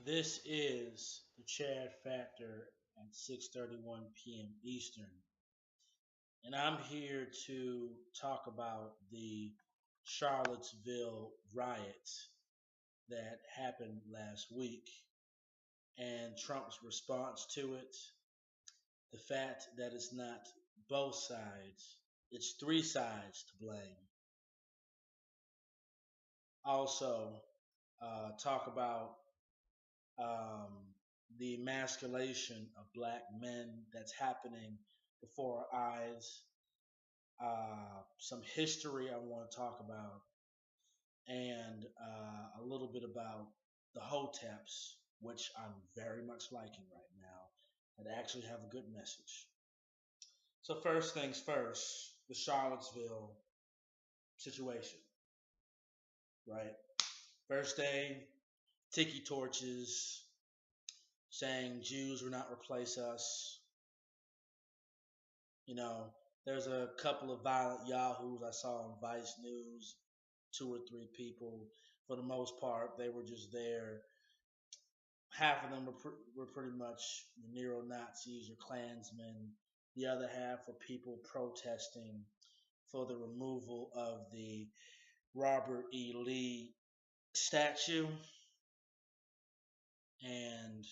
This is the Chad Factor at 6:31 p.m. Eastern, and I'm here to talk about the Charlottesville riots that happened last week and Trump's response to it. The fact that it's not both sides, it's three sides to blame. Also, talk about um, the emasculation of black men that's happening before our eyes. Some history I want to talk about, and a little bit about the hoteps, which I'm very much liking right now, that actually have a good message. So first things first, the Charlottesville situation, right? First day, tiki torches saying Jews will not replace us. You know, there's a couple of violent yahoos I saw on Vice News, two or three people. For the most part, they were just there. Half of them were pretty much neo Nazis or Klansmen. The other half were people protesting for the removal of the Robert E. Lee statue. And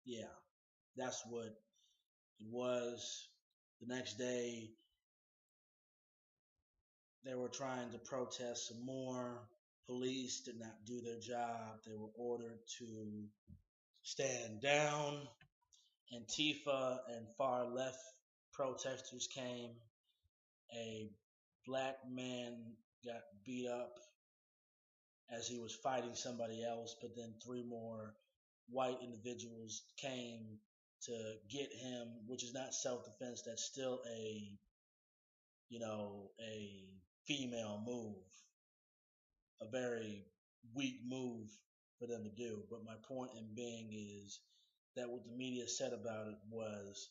yeah, that's what it was. The next day, they were trying to protest some more. Police did not do their job. They were ordered to stand down. Antifa and far left protesters came. A black man got beat up as he was fighting somebody else, but then three more white individuals came to get him, which is not self-defense. That's still a female move, a very weak move for them to do. But my point in being is that what the media said about it was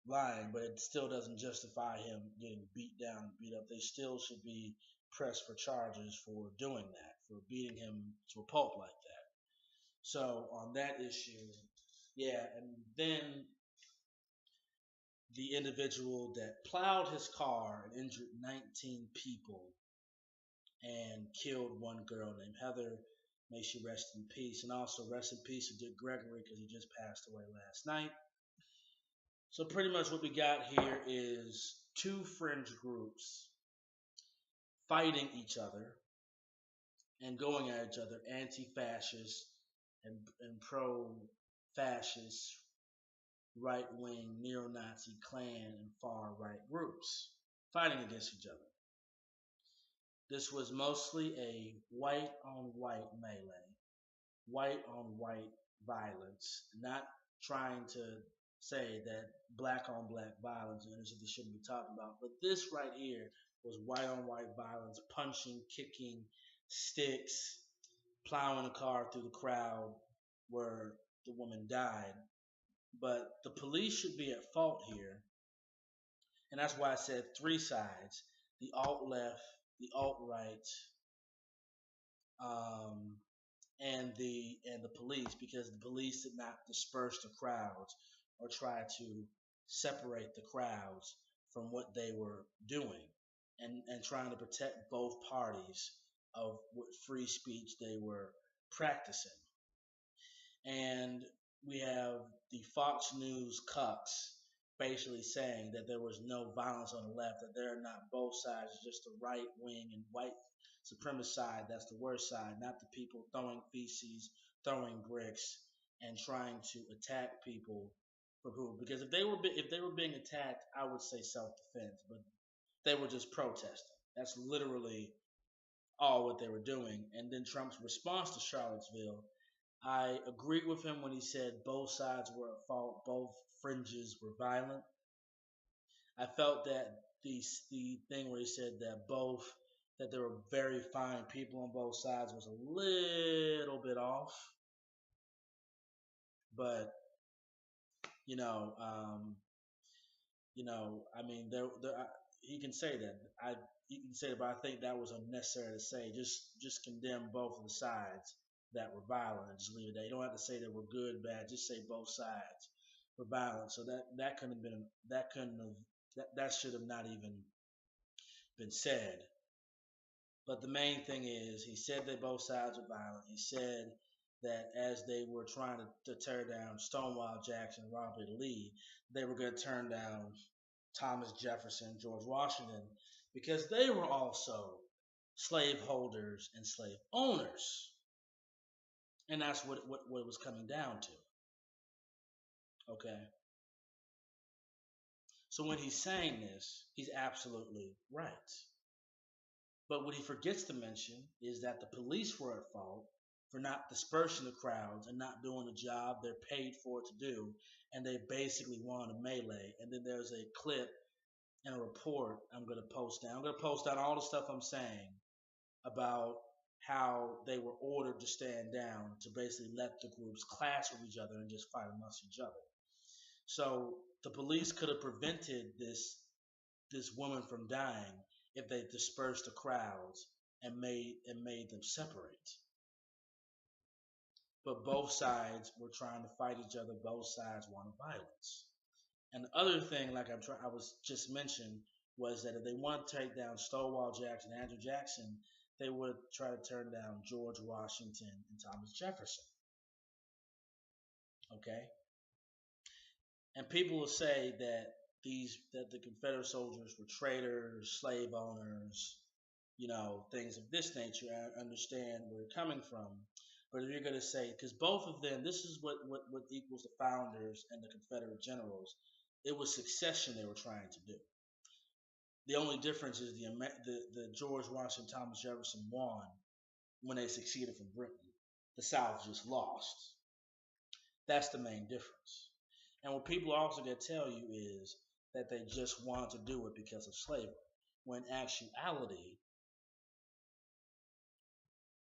lying, but it still doesn't justify him getting beat down, beat up. They still should be pressed for charges for doing that, for beating him to a pulp like that. So on that issue, yeah, and then the individual that plowed his car and injured 19 people and killed one girl named Heather. May she rest in peace. And also rest in peace to Dick Gregory because he just passed away last night. So pretty much what we got here is two fringe groups fighting each other and going at each other, anti-fascist and pro-fascist, right-wing, neo-Nazi, Klan, and far-right groups fighting against each other. This was mostly a white-on-white melee, white-on-white violence, not trying to say that black-on-black violence and this shouldn't be talked about, but this right here was white-on-white violence, punching, kicking, sticks, plowing a car through the crowd where the woman died. But the police should be at fault here, and that's why I said three sides: the alt left, the alt right, and the police, because the police did not disperse the crowds or try to separate the crowds from what they were doing, and trying to protect both parties of what free speech they were practicing. And we have the Fox News cucks basically saying that there was no violence on the left, that they're not both sides, it's just the right wing and white supremacist side that's the worst side, not the people throwing feces, throwing bricks, and trying to attack people for who. Because if they were being attacked, I would say self-defense, but they were just protesting. That's literally all what they were doing. And then Trump's response to Charlottesville, I agreed with him when he said both sides were at fault, both fringes were violent. I felt that the thing where he said that there were very fine people on both sides was a little bit off. But you know, I mean, he can say that. He can say that, but I think that was unnecessary to say. Just condemn both of the sides. that were violent and just leave it there. You don't have to say they were good, bad. Just say both sides were violent. So that couldn't have been that couldn't have that should have not even been said. But the main thing is, he said that both sides were violent. He said that as they were trying to tear down Stonewall Jackson, Robert E. Lee, they were going to turn down Thomas Jefferson, George Washington, because they were also slaveholders and slave owners. And that's what it was coming down to. Okay? So when he's saying this, he's absolutely right. But what he forgets to mention is that the police were at fault for not dispersing the crowds and not doing the job they're paid for to do, and they basically won a melee. And then there's a clip and a report I'm going to post down. I'm going to post down all the stuff I'm saying about how they were ordered to stand down to basically let the groups clash with each other and just fight amongst each other. So the police could have prevented this woman from dying if they dispersed the crowds and made them separate. But both sides were trying to fight each other. Both sides wanted violence. And the other thing, like I was just mentioned, was that if they wanted to take down Stonewall Jackson, Andrew Jackson, they would try to turn down George Washington and Thomas Jefferson. Okay? And people will say that the Confederate soldiers were traitors, slave owners, things of this nature. I understand where you're coming from. But if you're going to say, because both of them, this is what equals the founders and the Confederate generals, it was succession they were trying to do. The only difference is the George Washington, Thomas Jefferson won when they succeeded from Britain. The South just lost. That's the main difference. And what people are also going to tell you is that they just wanted to do it because of slavery. When in actuality,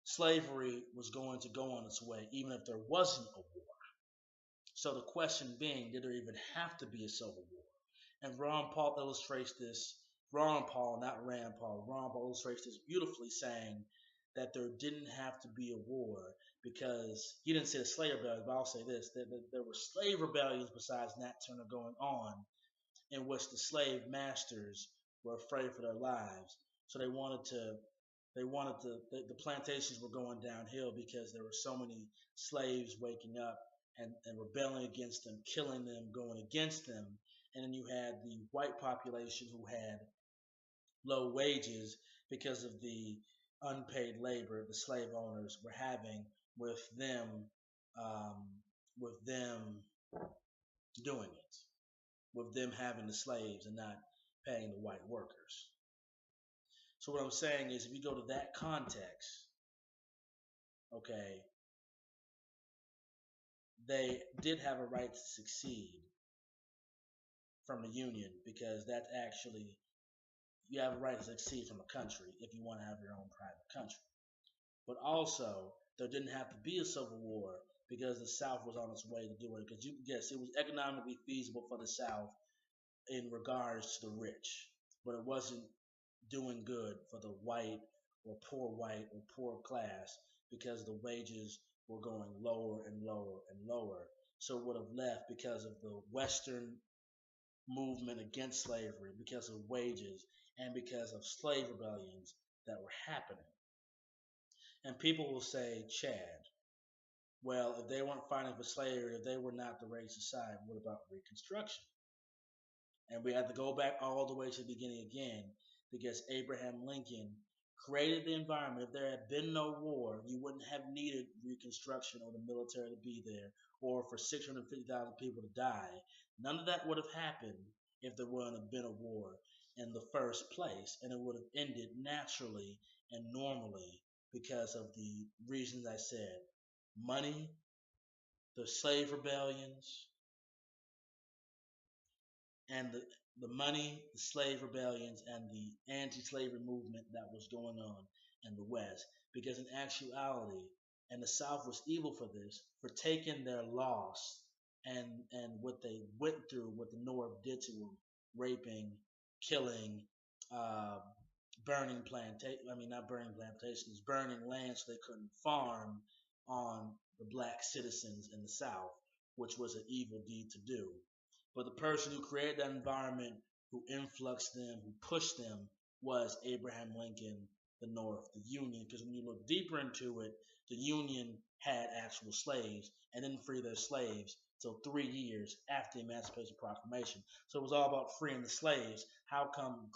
slavery was going to go on its way even if there wasn't a war. So the question being, did there even have to be a civil war? And Ron Paul illustrates this. Ron Paul illustrates this beautifully, saying that there didn't have to be a war because he didn't say the slave rebellions, but I'll say this, that there were slave rebellions besides Nat Turner going on in which the slave masters were afraid for their lives. So the plantations were going downhill because there were so many slaves waking up and rebelling against them, killing them, going against them. And then you had the white population who had low wages because of the unpaid labor the slave owners were having with them doing it, with them having the slaves and not paying the white workers. So what I'm saying is, if you go to that context, okay, they did have a right to succeed from the Union because that's actually, you have a right to succeed from a country if you want to have your own private country. But also, there didn't have to be a civil war because the South was on its way to do it. Because yes, it was economically feasible for the South in regards to the rich, but it wasn't doing good for the white or poor class because the wages were going lower and lower and lower. So it would have left because of the Western movement against slavery, because of wages, and because of slave rebellions that were happening. And people will say, Chad, well, if they weren't fighting for slavery, if they were not the racist side, what about Reconstruction? And we have to go back all the way to the beginning again, because Abraham Lincoln created the environment. If there had been no war, you wouldn't have needed Reconstruction or the military to be there, or for 650,000 people to die. None of that would have happened if there wouldn't have been a war in the first place, and it would have ended naturally and normally because of the reasons I said: money, the slave rebellions, and the money, the slave rebellions, and the anti-slavery movement that was going on in the West. Because in actuality, and the South was evil for this, for taking their loss and what they went through, what the North did to them, raping, killing, burning plantations, burning land so they couldn't farm on the black citizens in the South, which was an evil deed to do. But the person who created that environment, who influxed them, who pushed them, was Abraham Lincoln, the North, the Union. Because when you look deeper into it, the Union had actual slaves and didn't free their slaves till 3 years after the Emancipation Proclamation. So it was all about freeing the slaves. How come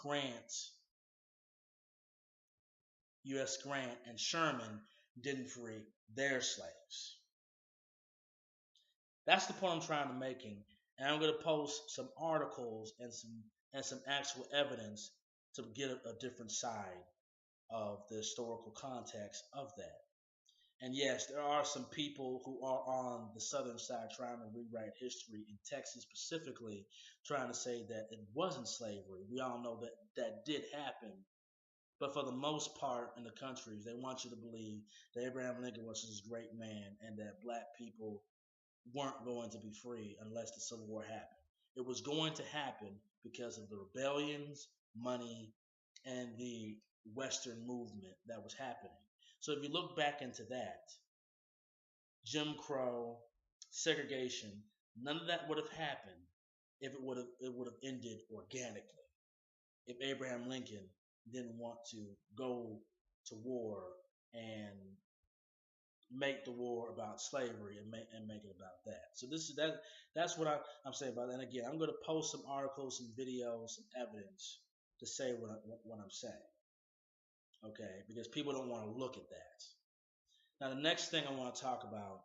U.S. Grant and Sherman didn't free their slaves? That's the point I'm trying to making, and I'm going to post some articles and some actual evidence to get a different side of the historical context of that. And yes, there are some people who are on the southern side trying to rewrite history in Texas specifically, trying to say that it wasn't slavery. We all know that that did happen. But for the most part in the countries, they want you to believe that Abraham Lincoln was this great man and that black people weren't going to be free unless the Civil War happened. It was going to happen because of the rebellions, money, and the Western movement that was happening. So if you look back into that, Jim Crow, segregation, none of that would have happened if it would have ended organically. If Abraham Lincoln didn't want to go to war and make the war about slavery and make it about that. So that's what I'm saying about that. And again, I'm going to post some articles, some videos, some evidence to say what I'm saying. Okay, because people don't want to look at that. Now, the next thing I want to talk about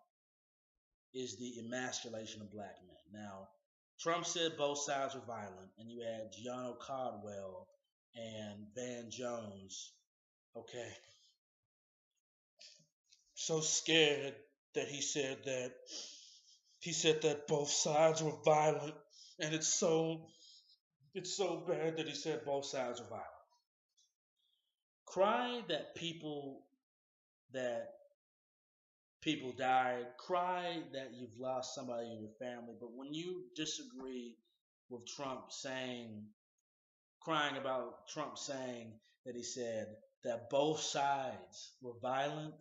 is the emasculation of black men. Now, Trump said both sides were violent, and you had Gianno Caldwell and Van Jones, okay, so scared that he said that both sides were violent, and it's so bad that he said both sides were violent. Cry that people died, cry that you've lost somebody in your family, but when you disagree with crying about Trump saying that he said that both sides were violent,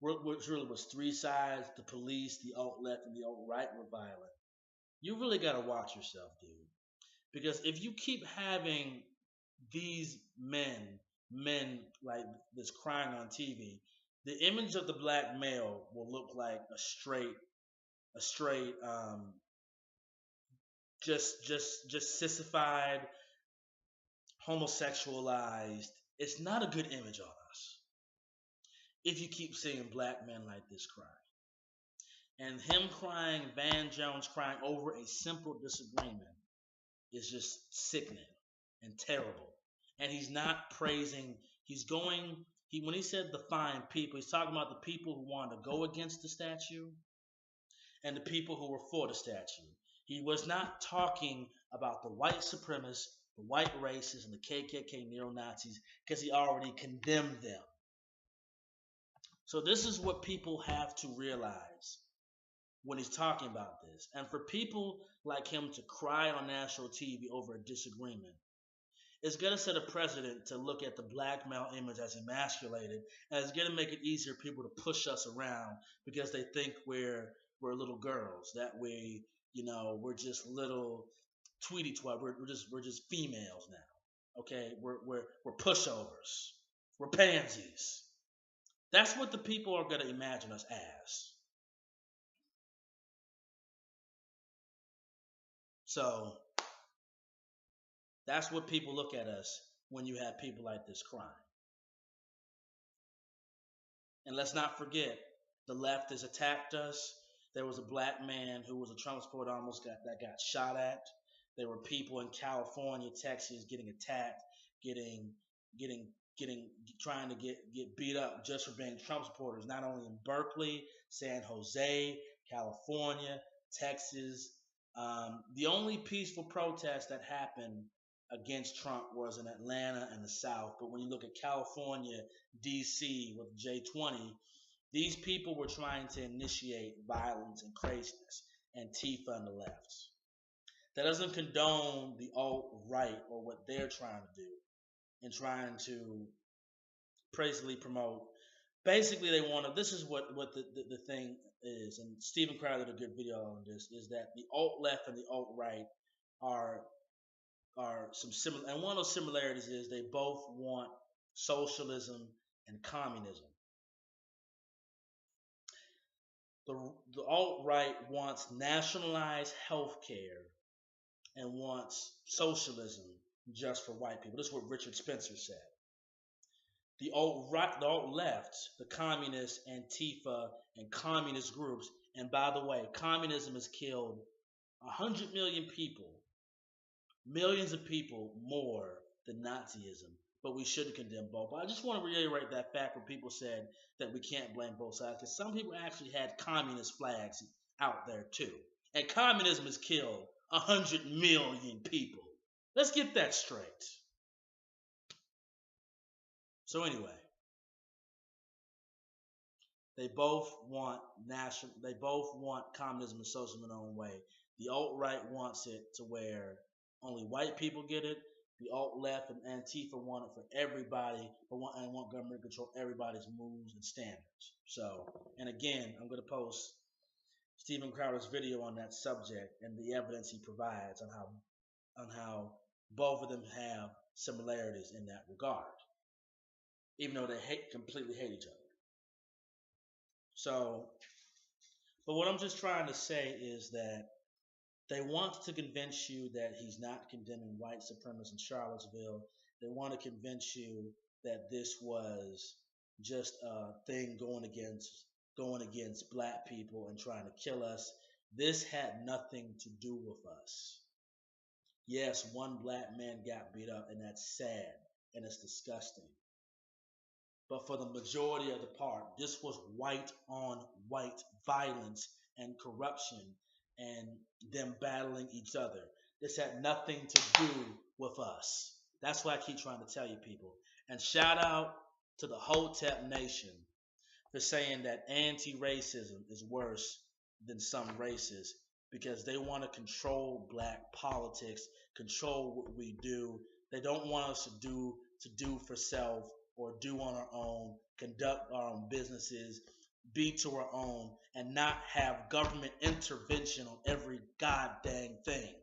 which really was three sides, the police, the alt-left, and the alt-right were violent. You really got to watch yourself, dude. Because if you keep having these men like this crying on TV, the image of the black male will look like a straight, just sissified, homosexualized. It's not a good image on us if you keep seeing black men like this cry. And him crying, Van Jones crying over a simple disagreement is just sickening and terrible. And he's not praising, when he said the fine people, he's talking about the people who wanted to go against the statue and the people who were for the statue. He was not talking about the white supremacists, the white racists, and the KKK neo-Nazis because he already condemned them. So this is what people have to realize when he's talking about this. And for people like him to cry on national TV over a disagreement, it's going to set a precedent to look at the black male image as emasculated, and it's going to make it easier for people to push us around because they think we're little girls. That way, we're just little tweety twat. We're just females now. Okay, we're pushovers. We're pansies. That's what the people are going to imagine us as. So that's what people look at us when you have people like this crying. And let's not forget, the left has attacked us. There was a black man who was a Trump supporter that got shot at. There were people in California, Texas getting attacked, trying to get beat up just for being Trump supporters, not only in Berkeley, San Jose, California, Texas. The only peaceful protest that happened against Trump was in Atlanta and the South. But when you look at California, D.C. with J20, these people were trying to initiate violence and craziness, Antifa and the left. That doesn't condone the alt-right or what they're trying to do and trying to basically promote basically they want to. This is what the thing is, and Stephen Crowder did a good video on this. Is that the alt left and the alt right are some similar, and one of those similarities is they both want socialism and communism. The alt right wants nationalized health care and wants socialism just for white people. This is what Richard Spencer said. The alt right, the alt left, the communists, Antifa, and communist groups. And by the way, communism has killed 100 million people, millions of people more than Nazism. But we shouldn't condemn both. But I just want to reiterate that fact when people said that we can't blame both sides, because some people actually had communist flags out there too. And communism has killed 100 million people. Let's get that straight. So anyway, they both want communism and socialism in their own way. The alt right wants it to where only white people get it. The alt left and Antifa want it for everybody, and want government to control everybody's moves and standards. So, and again, I'm going to post Stephen Crowder's video on that subject and the evidence he provides on how both of them have similarities in that regard, even though they completely hate each other. So, but what I'm just trying to say is that they want to convince you that he's not condemning white supremacists in Charlottesville. They want to convince you that this was just a thing going against black people and trying to kill us. This had nothing to do with us. Yes, one black man got beat up, and that's sad and it's disgusting. But for the majority of the part, this was white on white violence and corruption and them battling each other. This had nothing to do with us. That's what I keep trying to tell you people. And shout out to the Hotep Nation for saying that anti-racism is worse than some races, because they want to control black politics, control what we do. They don't want us to do for self or do on our own, conduct our own businesses, be to our own, and not have government intervention on every goddamn thing.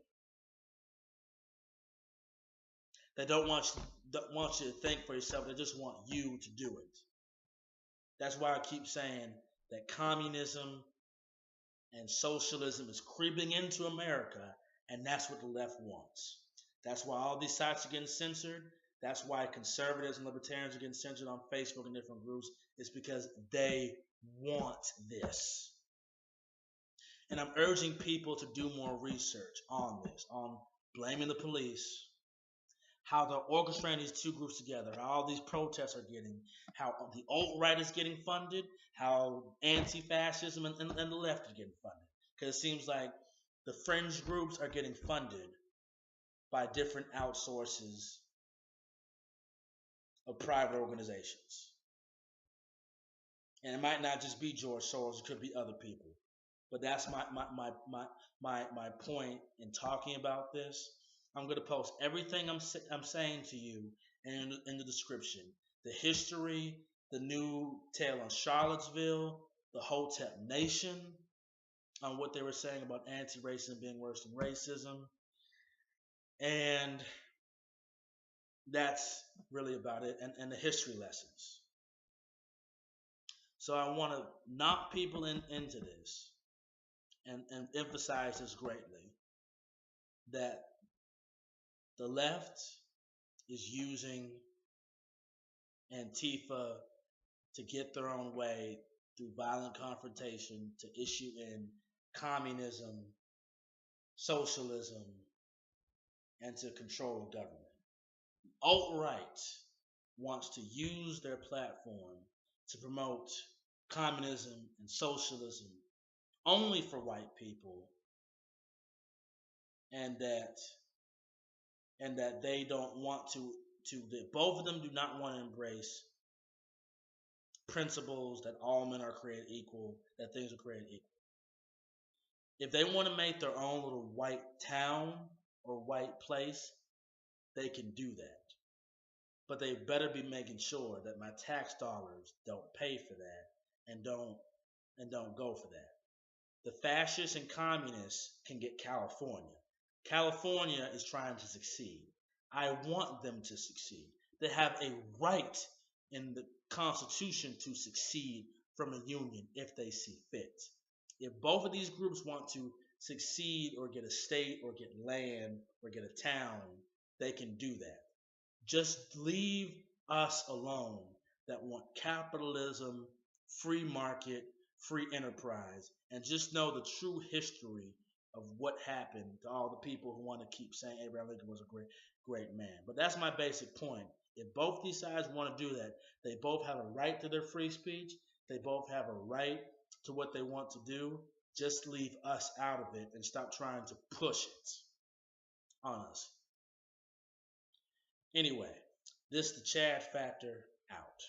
They don't want you to think for yourself. They just want you to do it. That's why I keep saying that communism and socialism is creeping into America, and that's what the left wants. That's why all these sites are getting censored. That's why conservatives and libertarians are getting censored on Facebook and different groups. It's because they want this. And I'm urging people to do more research on this, on blaming the police, how they're orchestrating these two groups together, how all these protests are getting, how the alt-right is getting funded, how anti-fascism and the left are getting funded. Because it seems like the fringe groups are getting funded by different outsources of private organizations. And it might not just be George Soros, it could be other people. But that's my point in talking about this. I'm going to post everything I'm saying to you in the description. The history, the new tale on Charlottesville, the Hotep Nation, on what they were saying about anti-racism being worse than racism. And that's really about it. And the history lessons. So I want to knock people into this and emphasize this greatly, that the left is using Antifa to get their own way through violent confrontation, to issue in communism, socialism, and to control government. Alt-right wants to use their platform to promote communism and socialism only for white people, and that they don't want that both of them do not want to embrace principles that all men are created equal, that things are created equal. If they want to make their own little white town or white place, they can do that. but they better be making sure that my tax dollars don't pay for that and don't go for that. The fascists and communists can get California. California is trying to succeed. I want them to succeed. They have a right in the Constitution to succeed from a union if they see fit. If both of these groups want to succeed or get a state or get land or get a town, they can do that. Just leave us alone that want capitalism, free market, free enterprise, and just know the true history of what happened to all the people who want to keep saying Abraham Lincoln was a great man. But that's my basic point. If both these sides want to do that, they both have a right to their free speech. They both have a right to what they want to do. Just leave us out of it and stop trying to push it on us. Anyway, this is the Chad Factor out.